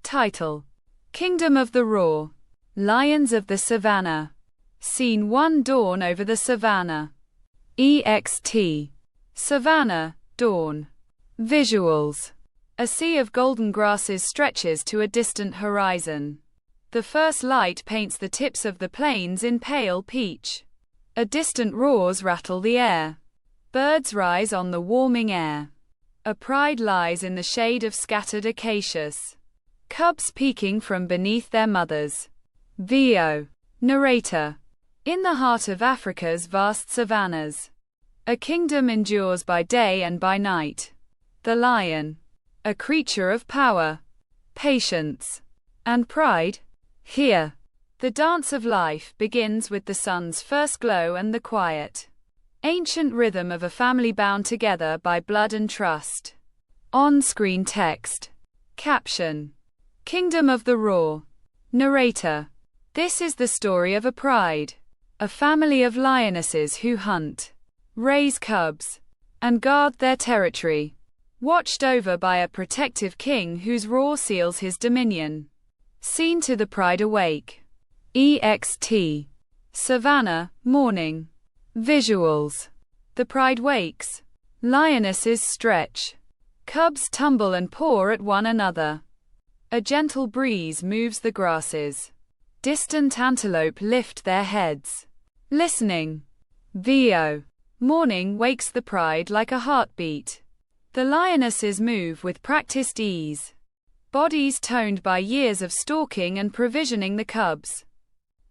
Title: Kingdom of the Roar. Lions of the Savannah. Scene 1: Dawn over the savannah. EXT. Savannah, dawn. Visuals. A sea of golden grasses stretches to a distant horizon. The first light paints the tips of the plains in pale peach. A distant roars rattle the air. Birds rise on the warming air. A pride lies in the shade of scattered acacias. Cubs peeking from beneath their mothers. VO. Narrator. In the heart of Africa's vast savannas, a kingdom endures by day and by night. The lion, a creature of power, patience, and pride. Here, the dance of life begins with the sun's first glow and the quiet, ancient rhythm of a family bound together by blood and trust. On-screen text. Caption: Kingdom of the Roar. Narrator. This is the story of a pride, a family of lionesses who hunt, raise cubs, and guard their territory, watched over by a protective king whose roar seals his dominion. Scene to the pride awake. EXT. Savannah, morning. Visuals. The pride wakes. Lionesses stretch. Cubs tumble and paw at one another. A gentle breeze moves the grasses. Distant antelope lift their heads, listening. VO. Morning wakes the pride like a heartbeat. The lionesses move with practiced ease, bodies toned by years of stalking and provisioning the cubs.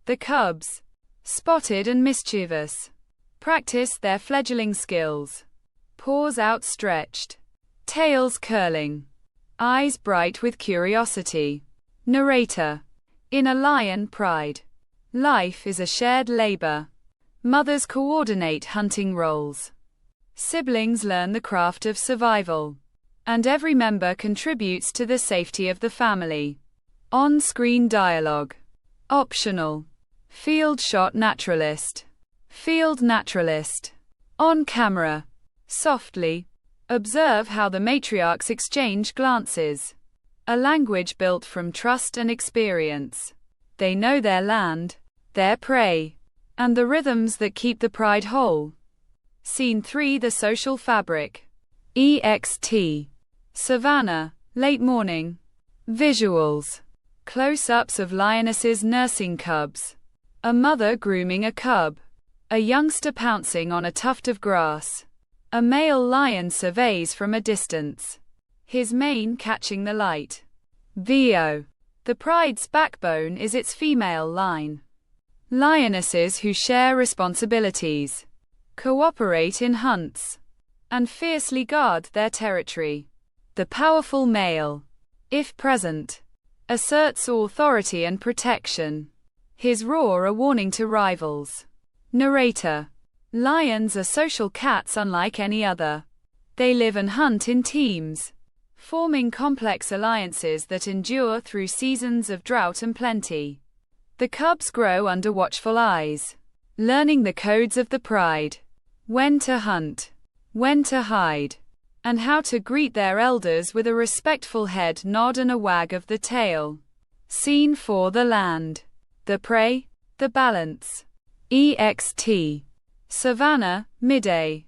The cubs, spotted and mischievous, practice their fledgling skills. Paws outstretched, tails curling, eyes bright with curiosity. Narrator. In a lion pride, life is a shared labor. Mothers coordinate hunting roles. Siblings learn the craft of survival. And every member contributes to the safety of the family. On-screen dialogue. Optional. Field shot naturalist. Field naturalist. On camera. Softly. Observe how the matriarchs exchange glances. A language built from trust and experience. They know their land, their prey, and the rhythms that keep the pride whole. Scene 3: The social fabric. EXT. Savannah, late morning. Visuals. Close-ups of lionesses nursing cubs. A mother grooming a cub. A youngster pouncing on a tuft of grass. A male lion surveys from a distance, his mane catching the light. VO. The pride's backbone is its female line. Lionesses who share responsibilities, cooperate in hunts, and fiercely guard their territory. The powerful male, if present, asserts authority and protection. His roar a warning to rivals. Narrator. Lions are social cats unlike any other. They live and hunt in teams, forming complex alliances that endure through seasons of drought and plenty. The cubs grow under watchful eyes, learning the codes of the pride: when to hunt, when to hide, and how to greet their elders with a respectful head nod and a wag of the tail. Scene 4: The land, the prey, the balance. EXT. Savannah, midday.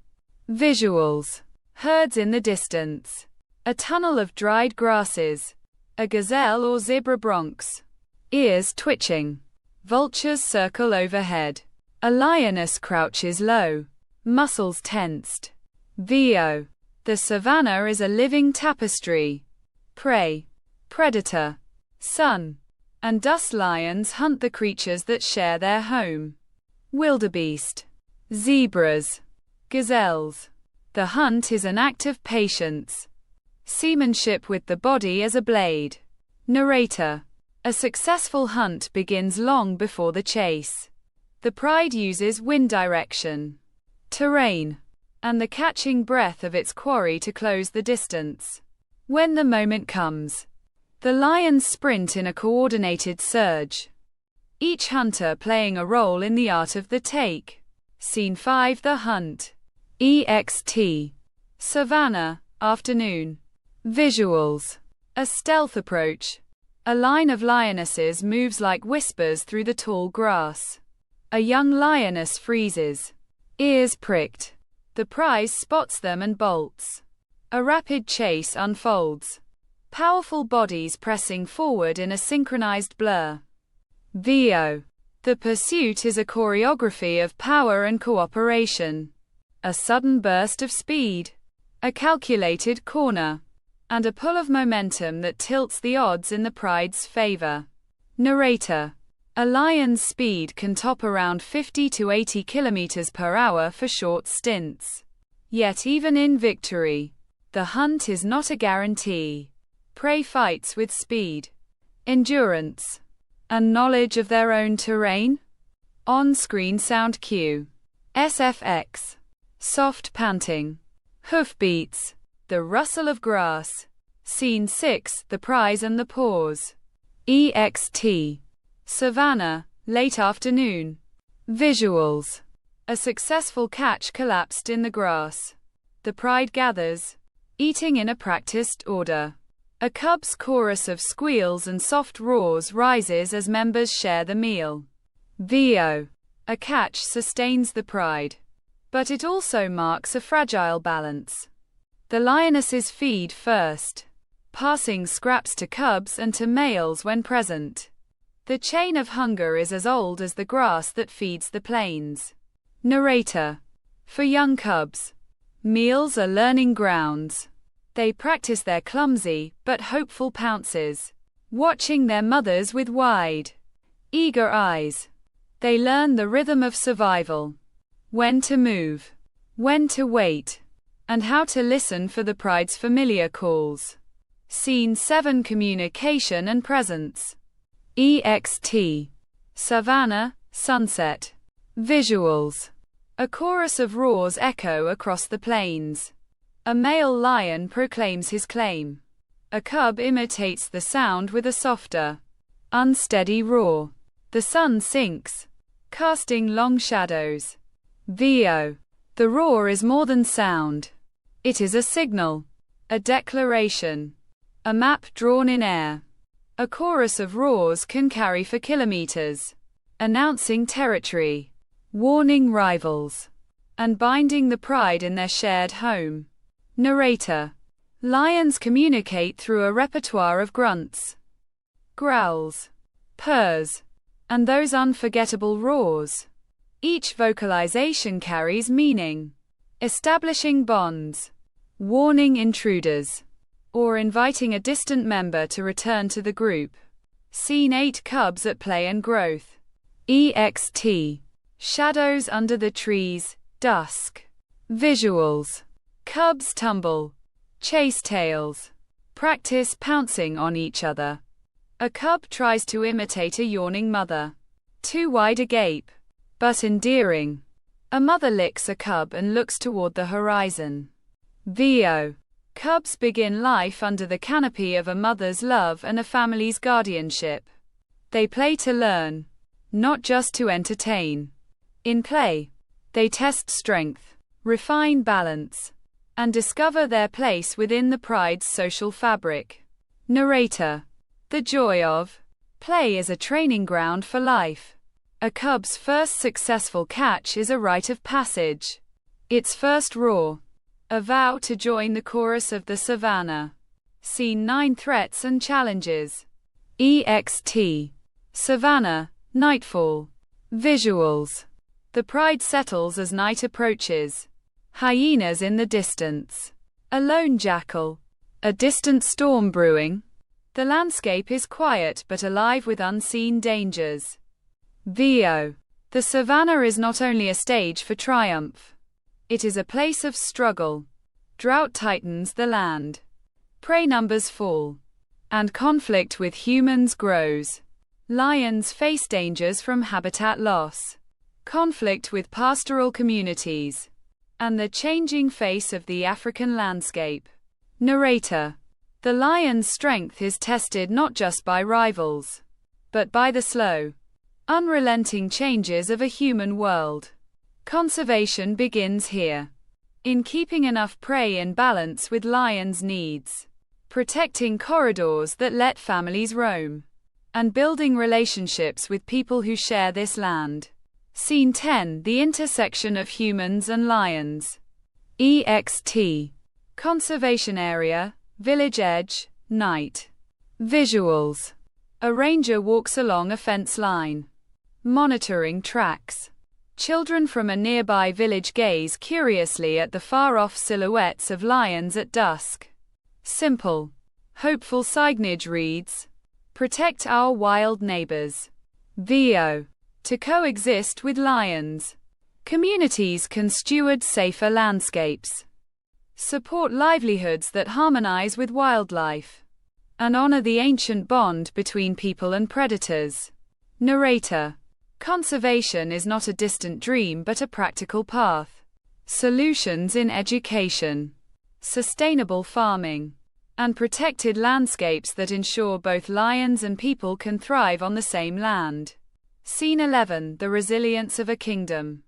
Visuals. Herds in the distance. A tunnel of dried grasses. A gazelle or zebra broncs. Ears twitching. Vultures circle overhead. A lioness crouches low. Muscles tensed. VO. The savannah is a living tapestry. Prey, predator, sun, and dust lions hunt the creatures that share their home. Wildebeest, zebras, gazelles. The hunt is an act of patience. Seamanship with the body as a blade. Narrator. A successful hunt begins long before the chase. The pride uses wind direction, terrain, and the catching breath of its quarry to close the distance. When the moment comes, the lions sprint in a coordinated surge, each hunter playing a role in the art of the take. Scene 5: The hunt. EXT. Savannah, afternoon. Visuals. A stealth approach. A line of lionesses moves like whispers through the tall grass. A young lioness freezes. Ears pricked. The prize spots them and bolts. A rapid chase unfolds. Powerful bodies pressing forward in a synchronized blur. VO. The pursuit is a choreography of power and cooperation. A sudden burst of speed. A calculated corner. And a pull of momentum that tilts the odds in the pride's favor. Narrator. A lion's speed can top around 50 to 80 kilometers per hour for short stints. Yet even in victory, the hunt is not a guarantee. Prey fights with speed, endurance, and knowledge of their own terrain. On-screen sound cue. SFX. Soft panting. Hoofbeats. The rustle of grass. Scene 6. The prize and the pause. EXT. Savannah, late afternoon. Visuals. A successful catch collapsed in the grass. The pride gathers, eating in a practiced order. A cub's chorus of squeals and soft roars rises as members share the meal. VO. A catch sustains the pride, but it also marks a fragile balance. The lionesses feed first, passing scraps to cubs and to males when present. The chain of hunger is as old as the grass that feeds the plains. Narrator. For young cubs, meals are learning grounds. They practice their clumsy but hopeful pounces, watching their mothers with wide, eager eyes. They learn the rhythm of survival, when to move, when to wait, and how to listen for the pride's familiar calls. Scene 7. Communication and presence. EXT. Savannah, sunset. Visuals. A chorus of roars echo across the plains. A male lion proclaims his claim. A cub imitates the sound with a softer, unsteady roar. The sun sinks, casting long shadows. VO. The roar is more than sound. It is a signal, a declaration, a map drawn in air. A chorus of roars can carry for kilometers, announcing territory, warning rivals, and binding the pride in their shared home. Narrator. Lions communicate through a repertoire of grunts, growls, purrs, and those unforgettable roars. Each vocalization carries meaning, establishing bonds, warning intruders, or inviting a distant member to return to the group. Scene 8. Cubs at play and growth. EXT. Shadows under the trees, dusk. Visuals. Cubs tumble, chase tails, practice pouncing on each other. A cub tries to imitate a yawning mother. Too wide a gape, but endearing. A mother licks a cub and looks toward the horizon. VO. Cubs begin life under the canopy of a mother's love and a family's guardianship. They play to learn, not just to entertain. In play, they test strength, refine balance, and discover their place within the pride's social fabric. Narrator. The joy of play is a training ground for life. A cub's first successful catch is a rite of passage. Its first roar, a vow to join the chorus of the savannah. Scene 9. Threats and challenges. EXT. Savannah, nightfall. Visuals. The pride settles as night approaches. Hyenas in the distance. A lone jackal. A distant storm brewing. The landscape is quiet but alive with unseen dangers. VO. The savannah is not only a stage for triumph. It is a place of struggle. Drought tightens the land. Prey numbers fall. And conflict with humans grows. Lions face dangers from habitat loss, conflict with pastoral communities, and the changing face of the African landscape. Narrator. The lion's strength is tested not just by rivals, but by the slow, unrelenting changes of a human world. Conservation begins here, in keeping enough prey in balance with lions' needs. protecting corridors that let families roam, and building relationships with people who share this land. Scene 10. The intersection of humans and lions. EXT. Conservation area, village edge, night. Visuals. A ranger walks along a fence line, monitoring tracks. Children from a nearby village gaze curiously at the far-off silhouettes of lions at dusk. Simple, hopeful signage reads, "Protect our wild neighbors." VO. To coexist with lions. Communities can steward safer landscapes, support livelihoods that harmonize with wildlife, and honor the ancient bond between people and predators. Narrator. Conservation is not a distant dream but a practical path. Solutions in education, sustainable farming, and protected landscapes that ensure both lions and people can thrive on the same land. Scene 11. The resilience of a kingdom.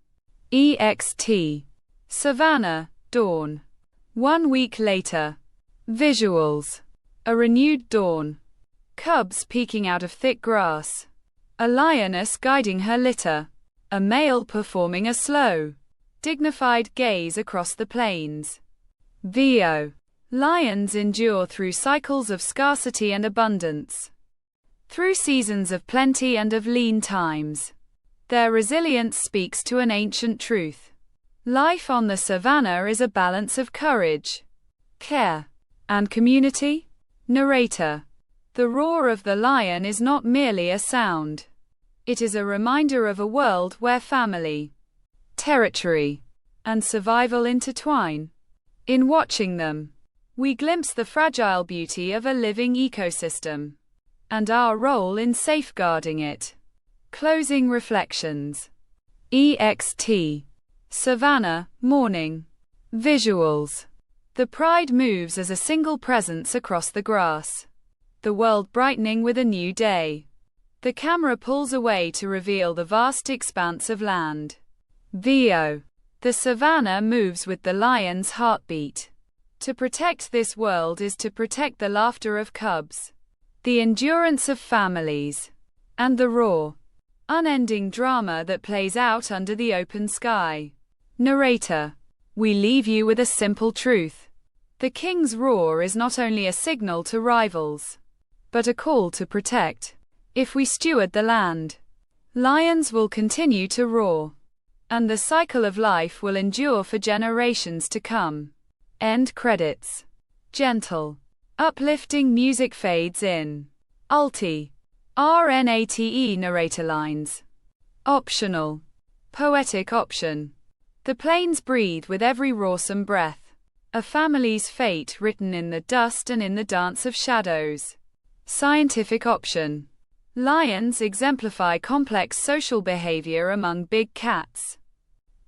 EXT. Savannah, dawn. 1 week later. Visuals. A renewed dawn. Cubs peeking out of thick grass. A lioness guiding her litter. A male performing a slow, dignified gaze across the plains. VO. Lions endure through cycles of scarcity and abundance, through seasons of plenty and of lean times. Their resilience speaks to an ancient truth. Life on the savannah is a balance of courage, care, and community. Narrator. The roar of the lion is not merely a sound. It is a reminder of a world where family, territory, and survival intertwine. In watching them, we glimpse the fragile beauty of a living ecosystem, and our role in safeguarding it. Closing reflections. EXT. Savannah, morning. Visuals. The pride moves as a single presence across the grass, the world brightening with a new day. The camera pulls away to reveal the vast expanse of land. VO. The savannah moves with the lion's heartbeat. To protect this world is to protect the laughter of cubs, the endurance of families, and the raw, unending drama that plays out under the open sky. Narrator. We leave you with a simple truth. The king's roar is not only a signal to rivals, but a call to protect. If we steward the land, lions will continue to roar, and the cycle of life will endure for generations to come. End credits. Gentle, uplifting music fades in. Alti. RNATE narrator lines. Optional. Poetic option. The plains breathe with every roarsome breath. A family's fate written in the dust and in the dance of shadows. Scientific option. Lions exemplify complex social behavior among big cats.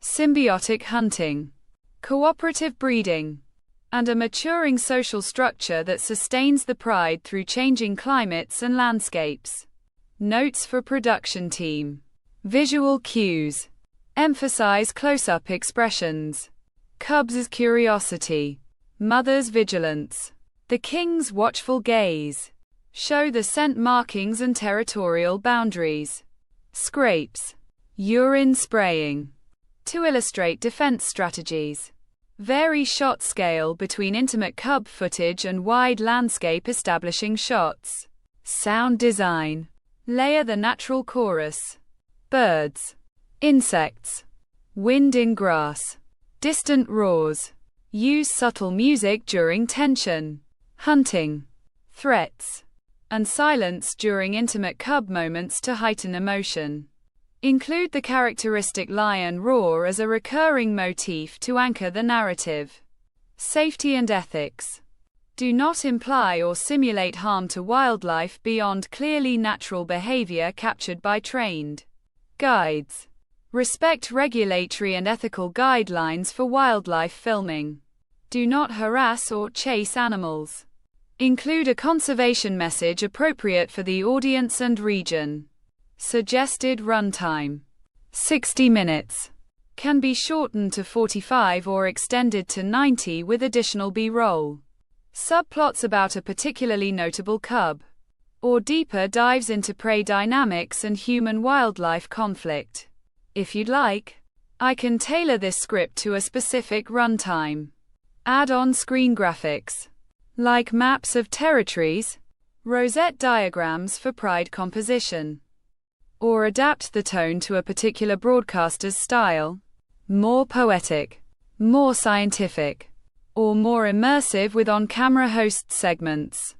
Symbiotic hunting. Cooperative breeding. And a maturing social structure that sustains the pride through changing climates and landscapes. Notes for production team. Visual cues. Emphasize close-up expressions. Cubs' curiosity. Mother's vigilance. The king's watchful gaze. Show the scent markings and territorial boundaries. Scrapes. Urine spraying. To illustrate defense strategies. Vary shot scale between intimate cub footage and wide landscape establishing shots. Sound design. Layer the natural chorus. Birds. Insects. Wind in grass. Distant roars. Use subtle music during tension. Hunting. Threats. And silence during intimate cub moments to heighten emotion. Include the characteristic lion roar as a recurring motif to anchor the narrative. Safety and ethics. Do not imply or simulate harm to wildlife beyond clearly natural behavior captured by trained guides. Respect regulatory and ethical guidelines for wildlife filming. Do not harass or chase animals. Include a conservation message appropriate for the audience and region. Suggested runtime. 60 minutes. Can be shortened to 45 or extended to 90 with additional B-roll. subplots about a particularly notable cub, or deeper dives into prey dynamics and human-wildlife conflict. If you'd like, I can tailor this script to a specific runtime. Add on screen graphics, like maps of territories, rosette diagrams for pride composition, or adapt the tone to a particular broadcaster's style, more poetic, more scientific, or more immersive with on-camera host segments.